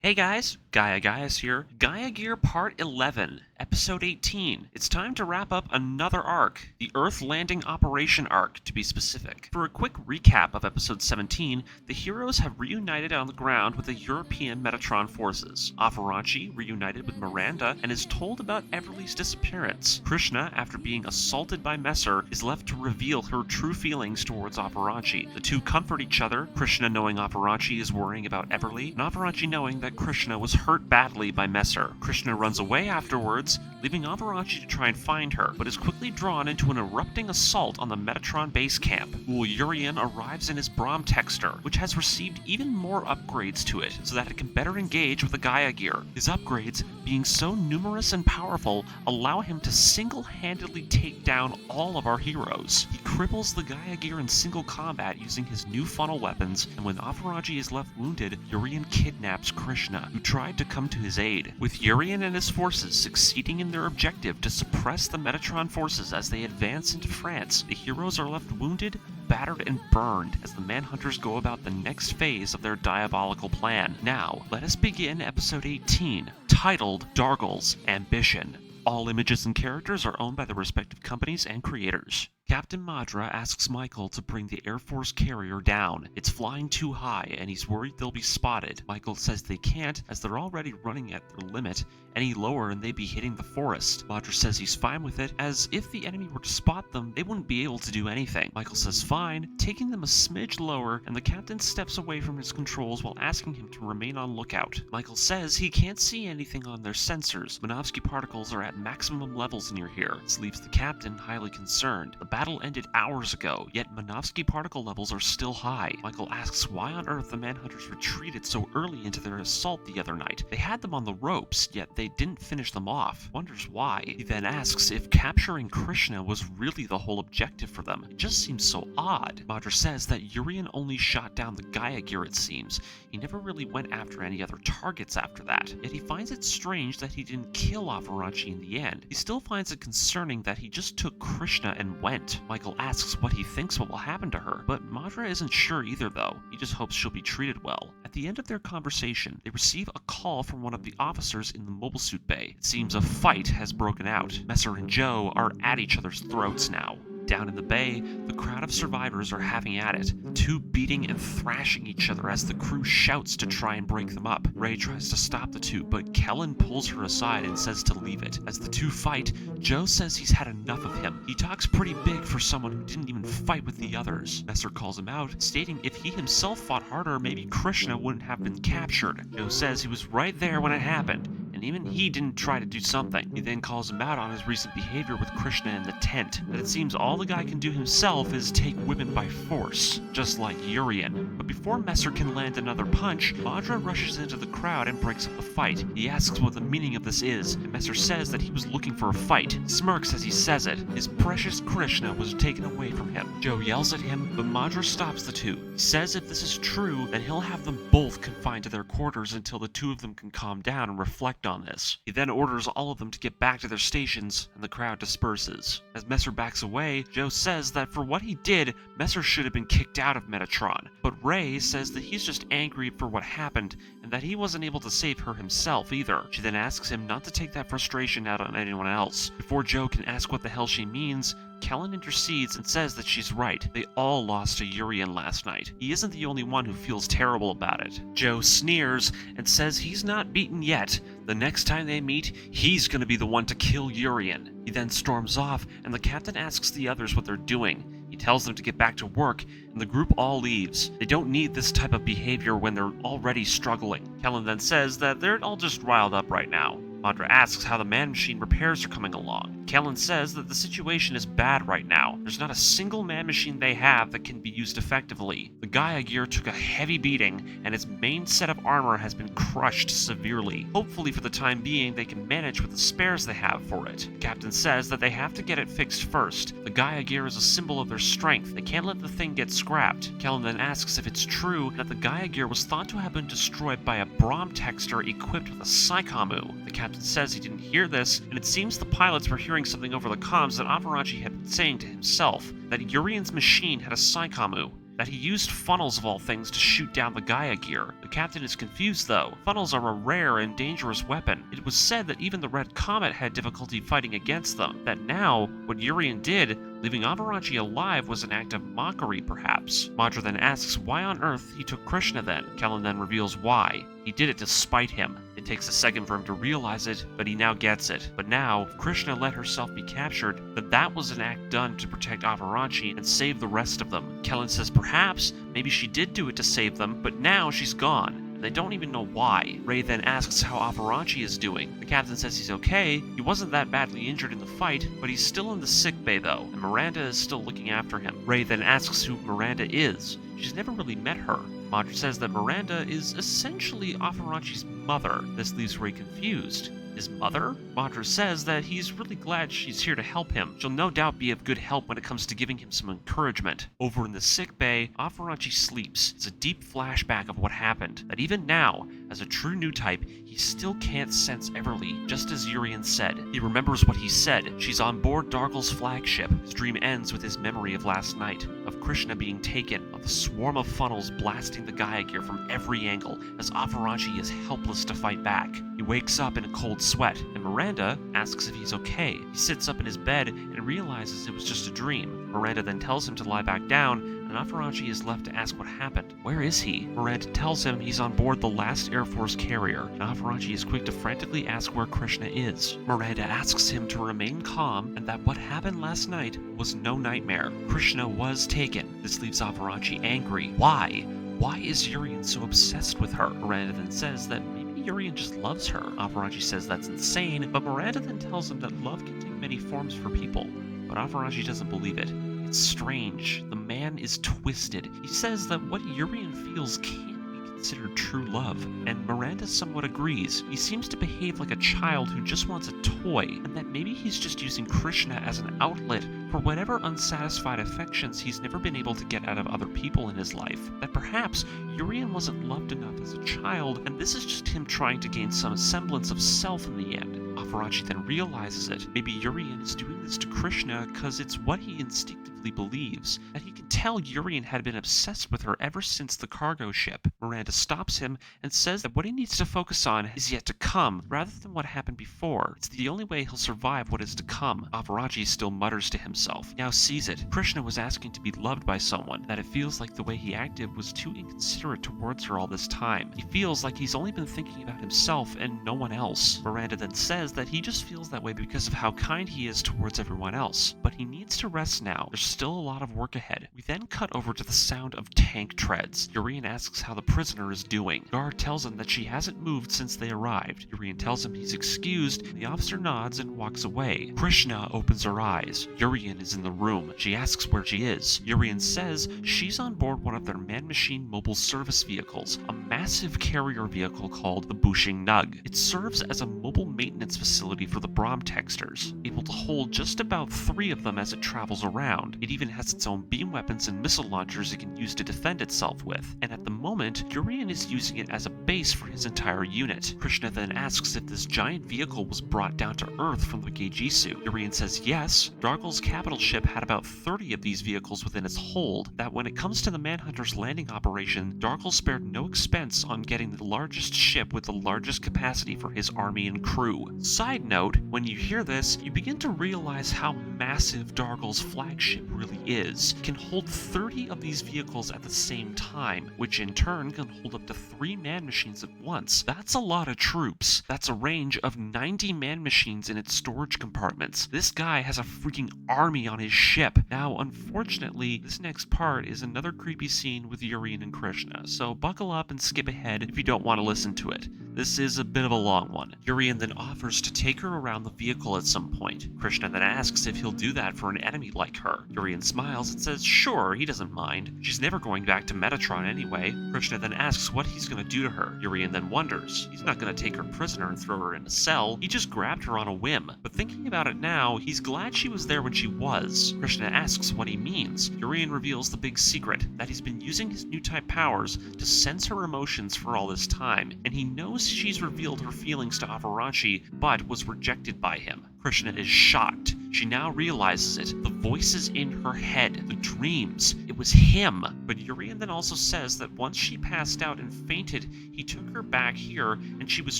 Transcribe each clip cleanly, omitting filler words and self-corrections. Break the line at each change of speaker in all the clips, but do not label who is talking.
Hey guys, Gaia's here. Gaia Gear Part 11, Episode 18. It's time to wrap up another arc, the Earth Landing Operation arc to be specific. For a quick recap of Episode 17, the heroes have reunited on the ground with the European Metatron forces. Avaranchi reunited with Miranda and is told about Everly's disappearance. Krishna, after being assaulted by Messer, is left to reveal her true feelings towards Avaranchi. The two comfort each other, Krishna knowing Avaranchi is worrying about Everly, and Avaranchi knowing that Krishna was hurt badly by Messer. Krishna runs away afterwards, leaving Avaranchi to try and find her, but is quickly drawn into an erupting assault on the Metatron base camp. Ul Urian arrives in his Bromtexter, which has received even more upgrades to it, so that it can better engage with the Gaia gear. His upgrades, being so numerous and powerful, allow him to single-handedly take down all of our heroes. He cripples the Gaia gear in single combat using his new funnel weapons, and when Avaranchi is left wounded, Yurien kidnaps Krishna, who tried to come to his aid. With Yurien and his forces succeeding in their objective to suppress the Metatron forces as they advance into France, the heroes are left wounded, battered, and burned as the Manhunters go about the next phase of their diabolical plan. Now, let us begin Episode 18, titled Dargo's Ambition. All images and characters are owned by their respective companies and creators. Captain Madra asks Michael to bring the Air Force carrier down. It's flying too high, and he's worried they'll be spotted. Michael says they can't, as they're already running at their limit. Any lower and they'd be hitting the forest. Madra says he's fine with it, as if the enemy were to spot them, they wouldn't be able to do anything. Michael says fine, taking them a smidge lower, and the captain steps away from his controls while asking him to remain on lookout. Michael says he can't see anything on their sensors. Minovsky particles are at maximum levels near here. This leaves the captain highly concerned. The battle ended hours ago, yet Minovsky particle levels are still high. Michael asks why on earth the Manhunters retreated so early into their assault the other night. They had them on the ropes, yet they didn't finish them off. Wonders why. He then asks if capturing Krishna was really the whole objective for them. It just seems so odd. Madra says that Yurien only shot down the Gaia gear, it seems. He never really went after any other targets after that. Yet he finds it strange that he didn't kill Avaranchi in the end. He still finds it concerning that he just took Krishna and went. Michael asks what he thinks what will happen to her, but Madra isn't sure either though. He just hopes she'll be treated well. At the end of their conversation, they receive a call from one of the officers in the mobile suit bay. It seems a fight has broken out. Messer and Joe are at each other's throats now. Down in the bay, the crowd of survivors are having at it, the two beating and thrashing each other as the crew shouts to try and break them up. Ray tries to stop the two, but Kellen pulls her aside and says to leave it. As the two fight, Joe says he's had enough of him. He talks pretty big for someone who didn't even fight with the others. Messer calls him out, stating if he himself fought harder, maybe Krishna wouldn't have been captured. Joe says he was right there when it happened, and even he didn't try to do something. He then calls him out on his recent behavior with Krishna in the tent, that it seems all the guy can do himself is take women by force, just like Yurien. But before Messer can land another punch, Madra rushes into the crowd and breaks up the fight. He asks what the meaning of this is, and Messer says that he was looking for a fight. Smirks as he says it. His precious Krishna was taken away from him. Joe yells at him, but Madra stops the two. He says if this is true, then he'll have them both confined to their quarters until the two of them can calm down and reflect on this. He then orders all of them to get back to their stations, and the crowd disperses. As Messer backs away, Joe says that for what he did, Messer should have been kicked out of Metatron. But Ray says that he's just angry for what happened, and that he wasn't able to save her himself either. She then asks him not to take that frustration out on anyone else. Before Joe can ask what the hell she means, Kellen intercedes and says that she's right. They all lost to Yurien last night. He isn't the only one who feels terrible about it. Joe sneers and says he's not beaten yet. The next time they meet, he's gonna be the one to kill Yurien. He then storms off, and the captain asks the others what they're doing. He tells them to get back to work, and the group all leaves. They don't need this type of behavior when they're already struggling. Kellen then says that they're all just riled up right now. Madra asks how the man-machine repairs are coming along. Kellen says that the situation is bad right now. There's not a single man-machine they have that can be used effectively. The Gaia gear took a heavy beating, and its main set of armor has been crushed severely. Hopefully for the time being, they can manage with the spares they have for it. The captain says that they have to get it fixed first. The Gaia gear is a symbol of their strength. They can't let the thing get scrapped. Kellen then asks if it's true that the Gaia gear was thought to have been destroyed by a Bromtexter equipped with a Psychomu. The captain says he didn't hear this, and it seems the pilots were hearing something over the comms that Avaranchi had been saying to himself, that Yurien's machine had a Psychomu. that he used funnels of all things to shoot down the Gaia gear. The captain is confused though. Funnels are a rare and dangerous weapon. It was said that even the Red Comet had difficulty fighting against them. That now, what Yurien did, leaving Avaranchi alive, was an act of mockery perhaps. Madra then asks why on earth he took Krishna then. Kellen then reveals why. He did it to spite him. It takes a second for him to realize it, but he now gets it. But now, if Krishna let herself be captured, then that was an act done to protect Avaranchi and save the rest of them. Kellen says perhaps, maybe she did do it to save them, but now she's gone. They don't even know why. Ray then asks how Avaranchi is doing. The captain says he's okay. He wasn't that badly injured in the fight, but he's still in the sickbay though, and Miranda is still looking after him. Ray then asks who Miranda is. She's never really met her. Madra says that Miranda is essentially Avaranchi's mother. This leaves Ray confused. His mother? Madra says that he's really glad she's here to help him. She'll no doubt be of good help when it comes to giving him some encouragement. Over in the sick bay, Avaranchi sleeps. It's a deep flashback of what happened. That even now, as a true new type, he still can't sense Everly, just as Yurien said. He remembers what he said. She's on board Dargo's flagship. His dream ends with his memory of last night, of Krishna being taken, of the swarm of funnels blasting the Gaia gear from every angle, as Avaranchi is helpless to fight back. He wakes up in a cold sweat, and Miranda asks if he's okay. He sits up in his bed and realizes it was just a dream. Miranda then tells him to lie back down, and Avaranchi is left to ask what happened. Where is he? Miranda tells him he's on board the last Air Force carrier, and Avaranchi is quick to frantically ask where Krishna is. Miranda asks him to remain calm and that what happened last night was no nightmare. Krishna was taken. This leaves Avaranchi angry. Why? Why is Yurien so obsessed with her? Miranda then says that maybe Yurien just loves her. Avaranchi says that's insane, but Miranda then tells him that love can take many forms for people. But Avaranchi doesn't believe it. It's strange. The man is twisted. He says that what Yurien feels can't be considered true love, and Miranda somewhat agrees. He seems to behave like a child who just wants a toy, and that maybe he's just using Krishna as an outlet for whatever unsatisfied affections he's never been able to get out of other people in his life. That perhaps Yurien wasn't loved enough as a child, and this is just him trying to gain some semblance of self in the end. Avaranchi then realizes it. Maybe Yurien is doing this to Krishna because it's what he instinctively believes, that he can tell Yurien had been obsessed with her ever since the cargo ship. Miranda stops him and says that what he needs to focus on is yet to come, rather than what happened before. It's the only way he'll survive what is to come. Avaranchi still mutters to himself. He now sees it. Krishna was asking to be loved by someone, that it feels like the way he acted was too inconsiderate towards her all this time. He feels like he's only been thinking about himself and no one else. Miranda then says that he just feels that way because of how kind he is towards everyone else, but he needs to rest now. There's still a lot of work ahead. We then cut over to the sound of tank treads. Yurien asks how the prisoner is doing. Gar tells him that she hasn't moved since they arrived. Yurien tells him he's excused, and the officer nods and walks away. Krishna opens her eyes. Yurien is in the room. She asks where she is. Yurien says she's on board one of their man-machine mobile service vehicles, a massive carrier vehicle called the Bushing Nug. It serves as a mobile maintenance facility for the Bromtexters, able to hold just about 3 of them as it travels around. It even has its own beam weapons and missile launchers it can use to defend itself with, and at the moment, Yurien is using it as a base for his entire unit. Krishna then asks if this giant vehicle was brought down to Earth from the Geijisu. Yurien says yes. Dargo's capital ship had about 30 of these vehicles within its hold, that when it comes to the Manhunters landing operation, Dargo spared no expense on getting the largest ship with the largest capacity for his army and crew. Side note, when you hear this, you begin to realize how massive Dargo's flagship really is. It can hold 30 of these vehicles at the same time, which in turn can hold up to 3 man-machines at once. That's a lot of troops. That's a range of 90 man-machines in its storage compartments. This guy has a freaking army on his ship. Now, unfortunately, this next part is another creepy scene with Yurien and Krishna, so buckle up and skip ahead if you don't want to listen to it. This is a bit of a long one. Yurien then offers to take her around the vehicle at some point. Krishna then asks if he'll do that for an enemy like her. Yurien smiles and says sure, he doesn't mind. She's never going back to Metatron anyway. Krishna then asks what he's going to do to her. Yurien then wonders. He's not going to take her prisoner and throw her in a cell. He just grabbed her on a whim. But thinking about it now, he's glad she was there when she was. Krishna asks what he means. Yurien reveals the big secret, that he's been using his new type powers to sense her emotions for all this time, and he knows she's revealed her feelings to Avaranchi, but was rejected by him. Krishna is shocked. She now realizes it. The voices in her head, the dreams, it was him. But Yurien then also says that once she passed out and fainted, he took her back here and she was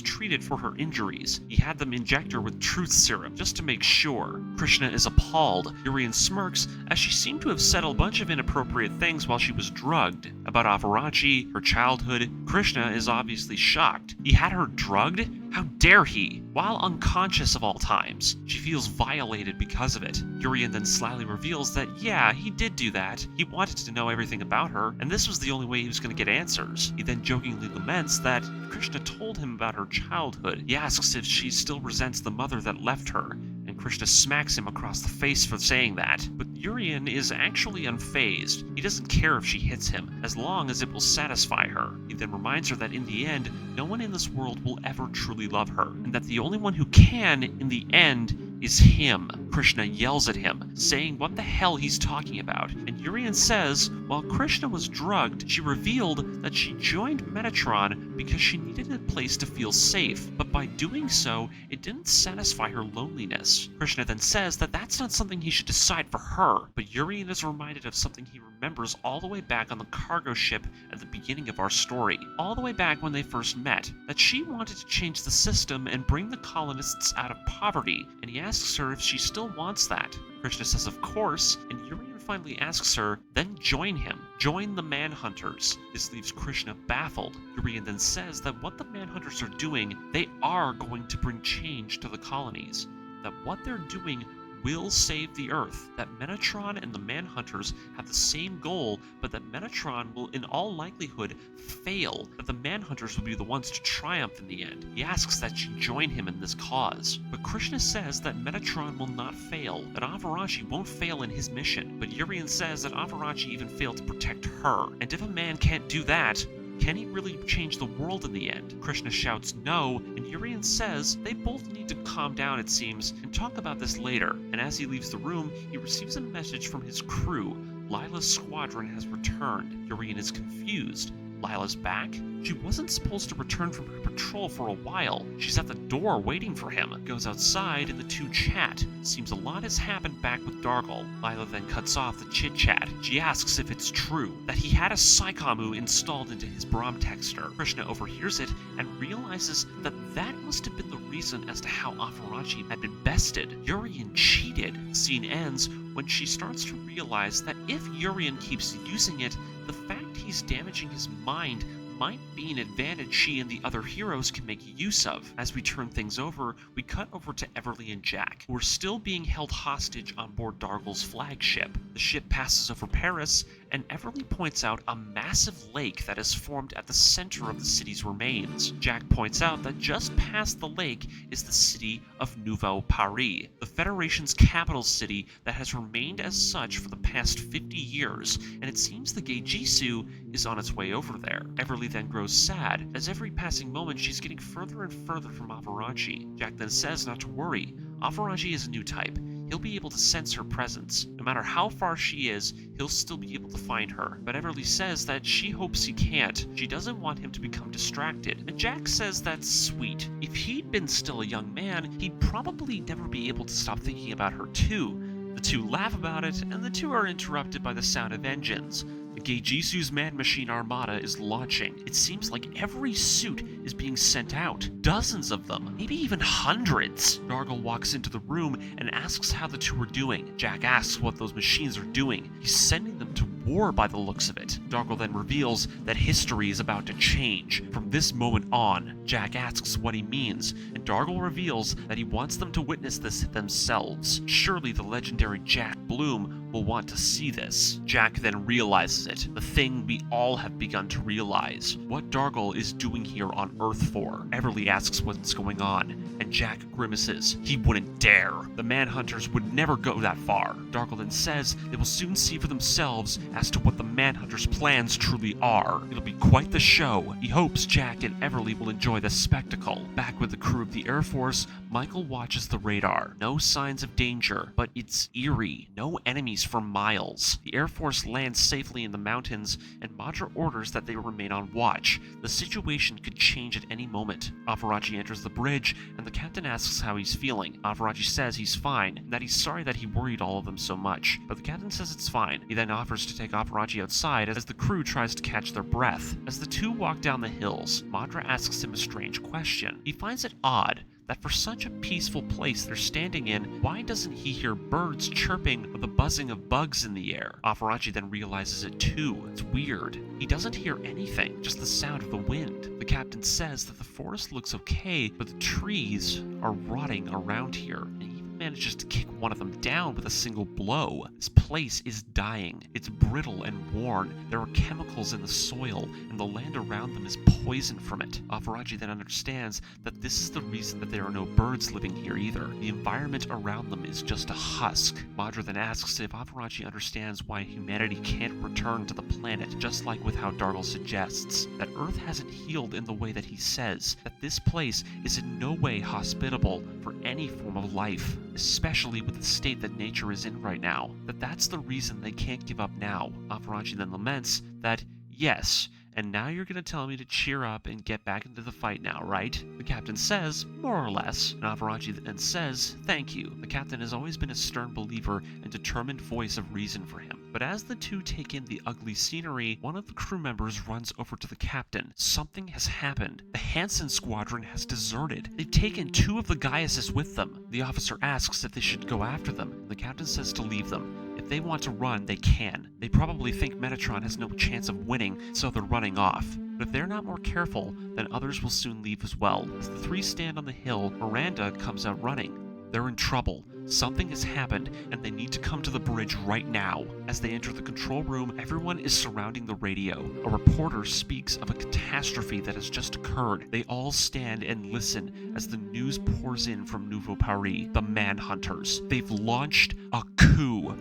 treated for her injuries. He had them inject her with truth serum just to make sure. Krishna is appalled. Yurien smirks as she seemed to have said a bunch of inappropriate things while she was drugged. About Avaranchi, her childhood. Krishna is obviously shocked. He had her drugged? How dare he? While unconscious of all times, she feels violated because of it. Yurien then slyly reveals that, yeah, he did do that. He wanted to know everything about her, and this was the only way he was going to get answers. He then jokingly laments that Krishna told him about her childhood. He asks if she still resents the mother that left her, and Krishna smacks him across the face for saying that. But Yurien is actually unfazed. He doesn't care if she hits him, as long as it will satisfy her. He then reminds her that in the end, no one in this world will ever truly love her, and that the only one who can, in the end, is him. Krishna yells at him, saying what the hell he's talking about, and Yurien says, while Krishna was drugged, she revealed that she joined Metatron because she needed a place to feel safe, but by doing so, it didn't satisfy her loneliness. Krishna then says that that's not something he should decide for her, but Yurien is reminded of something he remembers all the way back on the cargo ship at the beginning of our story, all the way back when they first met, that she wanted to change the system and bring the colonists out of poverty, and he asks her if she still wants that. Krishna says of course, and Yurien finally asks her, then join him. Join the Manhunters. This leaves Krishna baffled. Yurien then says that what the Manhunters are doing, they are going to bring change to the colonies. That what they're doing will save the Earth, that Metatron and the Manhunters have the same goal, but that Metatron will in all likelihood fail, that the Manhunters will be the ones to triumph in the end. He asks that she join him in this cause. But Krishna says that Metatron will not fail, that Avaranchi won't fail in his mission, but Yurien says that Avaranchi even failed to protect her, and if a man can't do that, can he really change the world in the end? Krishna shouts no, and Yurien says they both need to calm down, it seems, and talk about this later. And as he leaves the room, he receives a message from his crew. Lila's squadron has returned. Yurien is confused. Lila's back? She wasn't supposed to return from her patrol for a while. She's at the door waiting for him. Goes outside and the two chat. Seems a lot has happened back with Dargo. Lila then cuts off the chit-chat. She asks if it's true, that he had a Psychomu installed into his Bromtexter. Krishna overhears it and realizes that that must have been the reason as to how Avaranchi had been bested. Yurien cheated. Scene ends when she starts to realize that if Yurien keeps using it, the fact he's damaging his mind might be an advantage she and the other heroes can make use of. As we turn things over, we cut over to Everly and Jack, who are still being held hostage on board Dargo's flagship. The ship passes over Paris, and Everly points out a massive lake that is formed at the center of the city's remains. Jack points out that just past the lake is the city of Nouveau Paris, the Federation's capital city that has remained as such for the past 50 years, and it seems the Geijisu is on its way over there. Everly then grows sad, as every passing moment she's getting further and further from Avaranchi. Jack then says not to worry. Avaranchi is a new type. He'll be able to sense her presence. No matter how far she is, he'll still be able to find her. But Everly says that she hopes he can't. She doesn't want him to become distracted. And Jack says that's sweet. If he'd been still a young man, he'd probably never be able to stop thinking about her too. The two laugh about it, and the two are interrupted by the sound of engines. The Geijisu's man-machine armada is launching. It seems like every suit is being sent out. Dozens of them, maybe even hundreds. Dargo walks into the room and asks how the two are doing. Jack asks what those machines are doing. He's sending them to war by the looks of it. Dargo then reveals that history is about to change. From this moment on, Jack asks what he means, and Dargo reveals that he wants them to witness this themselves. Surely the legendary Jack Bloom will want to see this. Jack then realizes it, the thing we all have begun to realize. What Dargo is doing here on Earth for. Everly asks what's going on, and Jack grimaces. He wouldn't dare. The Manhunters would never go that far. Dargo then says they will soon see for themselves as to what the Manhunters' plans truly are. It'll be quite the show. He hopes Jack and Everly will enjoy the spectacle. Back with the crew of the Air Force, Michael watches the radar. No signs of danger, but it's eerie. No enemies trees for miles. The Air Force lands safely in the mountains, and Madra orders that they remain on watch. The situation could change at any moment. Avaranchi enters the bridge, and the captain asks how he's feeling. Avaranchi says he's fine, and that he's sorry that he worried all of them so much, but the captain says it's fine. He then offers to take Avaranchi outside as the crew tries to catch their breath. As the two walk down the hills, Madra asks him a strange question. He finds it odd that for such a peaceful place they're standing in, why doesn't he hear birds chirping or the buzzing of bugs in the air? Avaranchi then realizes it too. It's weird. He doesn't hear anything, just the sound of the wind. The captain says that the forest looks okay, but the trees are rotting around here, and he manages to kick one of them down with a single blow. This place is dying. It's brittle and worn. There are chemicals in the soil, and the land around them is poisoned from it. Avaranchi then understands that this is the reason that there are no birds living here either. The environment around them is just a husk. Madra then asks if Avaranchi understands why humanity can't return to the planet, just like with how Dargo suggests. That Earth hasn't healed in the way that he says. That this place is in no way hospitable for any form of life, especially with the state that nature is in right now. That's the reason they can't give up now. Avaranchi then laments that, yes, and now you're going to tell me to cheer up and get back into the fight now, right? The captain says, more or less, and Avaranchi then says, thank you. The captain has always been a stern believer and determined voice of reason for him. But as the two take in the ugly scenery, one of the crew members runs over to the captain. Something has happened. The Hansen squadron has deserted. They've taken two of the Gaiases with them. The officer asks if they should go after them. The captain says to leave them. If they want to run, they can. They probably think Metatron has no chance of winning, so they're running off. But if they're not more careful, then others will soon leave as well. As the three stand on the hill, Miranda comes out running. They're in trouble. Something has happened, and they need to come to the bridge right now. As they enter the control room, everyone is surrounding the radio. A reporter speaks of a catastrophe that has just occurred. They all stand and listen as the news pours in from Nouveau Paris, the Manhunters. They've launched a coup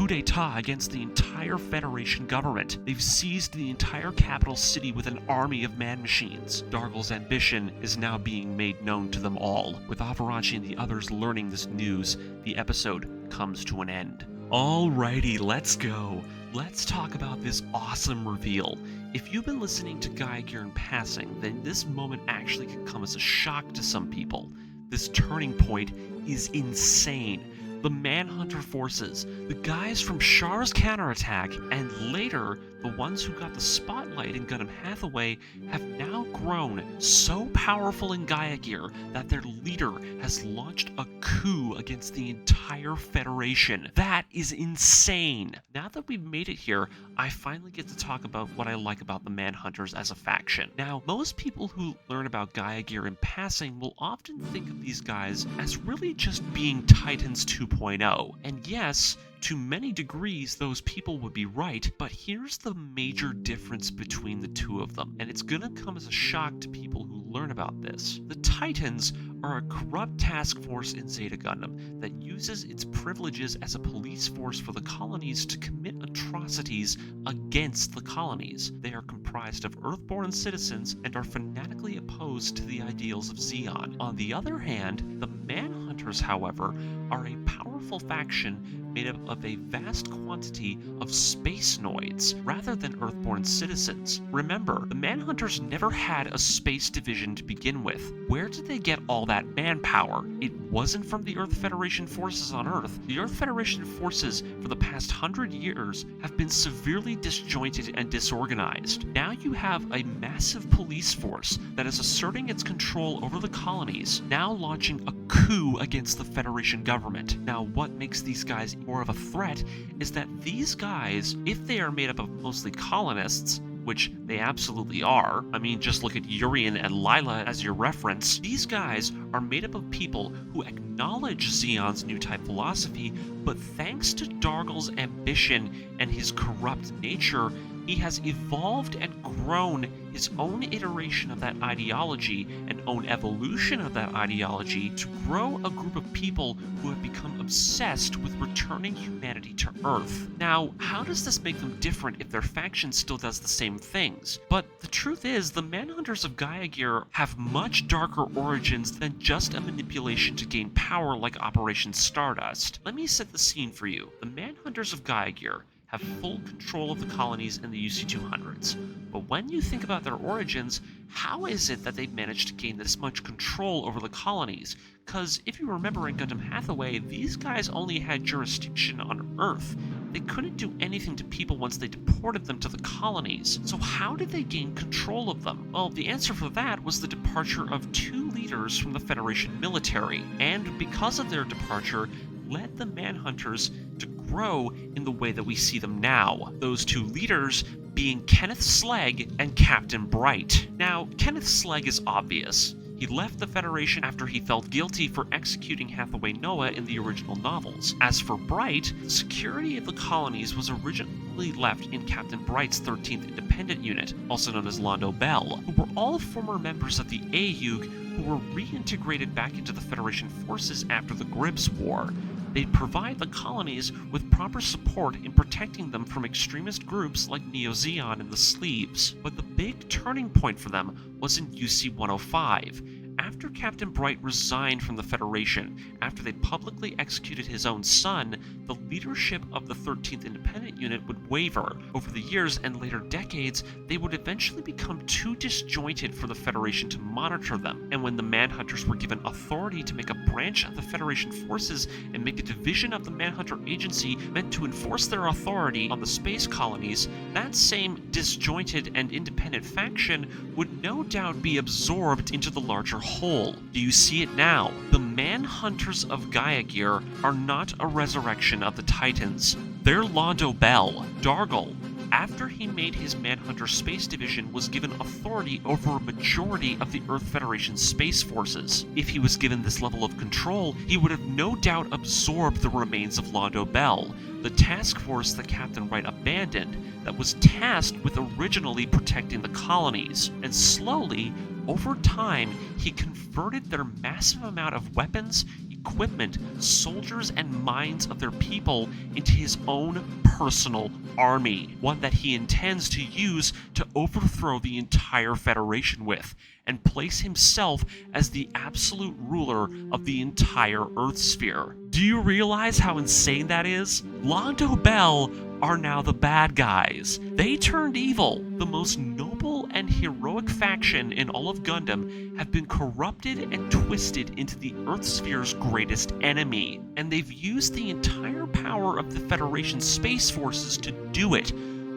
d'etat against the entire Federation government. They've seized the entire capital city with an army of man-machines. Dargo's ambition is now being made known to them all. With Avaranchi and the others learning this news, the episode comes to an end. Alrighty, let's go. Let's talk about this awesome reveal. If you've been listening to Gaia Gear in passing, then this moment actually can come as a shock to some people. This turning point is insane. The Manhunter forces, the guys from Char's counterattack, and later, the ones who got the spotlight in Gundam Hathaway, have now grown so powerful in Gaia Gear that their leader has launched a coup against the entire Federation. That is insane! Now that we've made it here, I finally get to talk about what I like about the Manhunters as a faction. Now, most people who learn about Gaia Gear in passing will often think of these guys as really just being Titans 2.0. And yes, to many degrees, those people would be right, but here's the major difference between the two of them, and it's gonna come as a shock to people who learn about this. The Titans are a corrupt task force in Zeta Gundam that uses its privileges as a police force for the colonies to commit atrocities against the colonies. They are comprised of Earthborn citizens and are fanatically opposed to the ideals of Zeon. On the other hand, the Manhunters, however, are a powerful faction made up of a vast quantity of space noids rather than Earthborn citizens. Remember, the Manhunters never had a space division to begin with. Where did they get all that manpower? It wasn't from the Earth Federation forces on Earth. The Earth Federation forces for the past 100 years have been severely disjointed and disorganized. Now you have a massive police force that is asserting its control over the colonies, now launching a coup against the Federation government. Now, what makes these guys more of a threat is that these guys, if they are made up of mostly colonists, which they absolutely are. I mean, just look at Yurien and Lila as your reference. These guys are made up of people who acknowledge Zeon's new type philosophy, but thanks to Dargo's ambition and his corrupt nature, He has evolved and grown his own iteration of that ideology and own evolution of that ideology to grow a group of people who have become obsessed with returning humanity to Earth. Now, how does this make them different if their faction still does the same things? But the truth is, the Manhunters of Gaia Gear have much darker origins than just a manipulation to gain power like Operation Stardust. Let me set the scene for you. The Manhunters of Gaia Gear have full control of the colonies in the UC-200s. But when you think about their origins, how is it that they've managed to gain this much control over the colonies? Because if you remember in Gundam Hathaway, these guys only had jurisdiction on Earth. They couldn't do anything to people once they deported them to the colonies. So how did they gain control of them? Well, the answer for that was the departure of 2 leaders from the Federation military. And because of their departure, led the Manhunters to grow in the way that we see them now. Those 2 leaders being Kenneth Slegg and Captain Bright. Now, Kenneth Slegg is obvious. He left the Federation after he felt guilty for executing Hathaway Noah in the original novels. As for Bright, security of the colonies was originally left in Captain Bright's 13th Independent Unit, also known as Londo Bell, who were all former members of the AUG who were reintegrated back into the Federation forces after the Gribbs War. They'd provide the colonies with proper support in protecting them from extremist groups like Neo-Zeon and the Sleeves. But the big turning point for them was in UC-105. After Captain Bright resigned from the Federation, after they'd publicly executed his own son, the leadership of the 13th Independent Unit would waver. Over the years and later decades, they would eventually become too disjointed for the Federation to monitor them. And when the Manhunters were given authority to make a branch of the Federation forces and make a division of the Manhunter Agency meant to enforce their authority on the space colonies, that same disjointed and independent faction would no doubt be absorbed into the larger whole. Do you see it now? The Manhunters of Gaia Gear are not a resurrection of the Titans. They're Londo Bell. Dargo, after he made his Manhunter Space Division, was given authority over a majority of the Earth Federation space forces. If he was given this level of control, he would have no doubt absorbed the remains of Londo Bell, the task force that Captain Wright abandoned, that was tasked with originally protecting the colonies. And slowly, over time, he converted their massive amount of weapons, equipment, soldiers, and minds of their people into his own personal army, one that he intends to use to overthrow the entire Federation with, and place himself as the absolute ruler of the entire Earth sphere. Do you realize how insane that is? Londo Bell are now the bad guys. They turned evil. The most noble and heroic faction in all of Gundam have been corrupted and twisted into the Earth sphere's greatest enemy. And they've used the entire power of the Federation space forces to do it.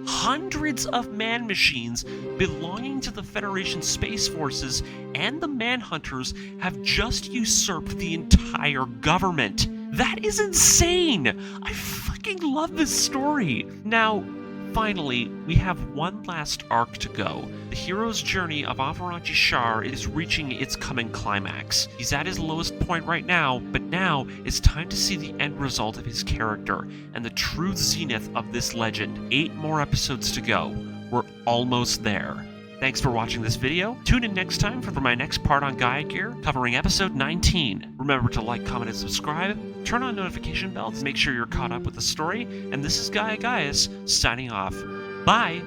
Hundreds of man-machines belonging to the Federation Space Forces and the Manhunters have just usurped the entire government. That is insane! I fucking love this story! Now, finally, we have one last arc to go. The hero's journey of Avaranchi Char is reaching its coming climax. He's at his lowest point right now, but now it's time to see the end result of his character and the true zenith of this legend. 8 more episodes to go. We're almost there. Thanks for watching this video. Tune in next time for my next part on Gaia Gear, covering episode 19. Remember to like, comment, and subscribe. Turn on notification bells to make sure you're caught up with the story. And this is Gaia Gaius, signing off. Bye!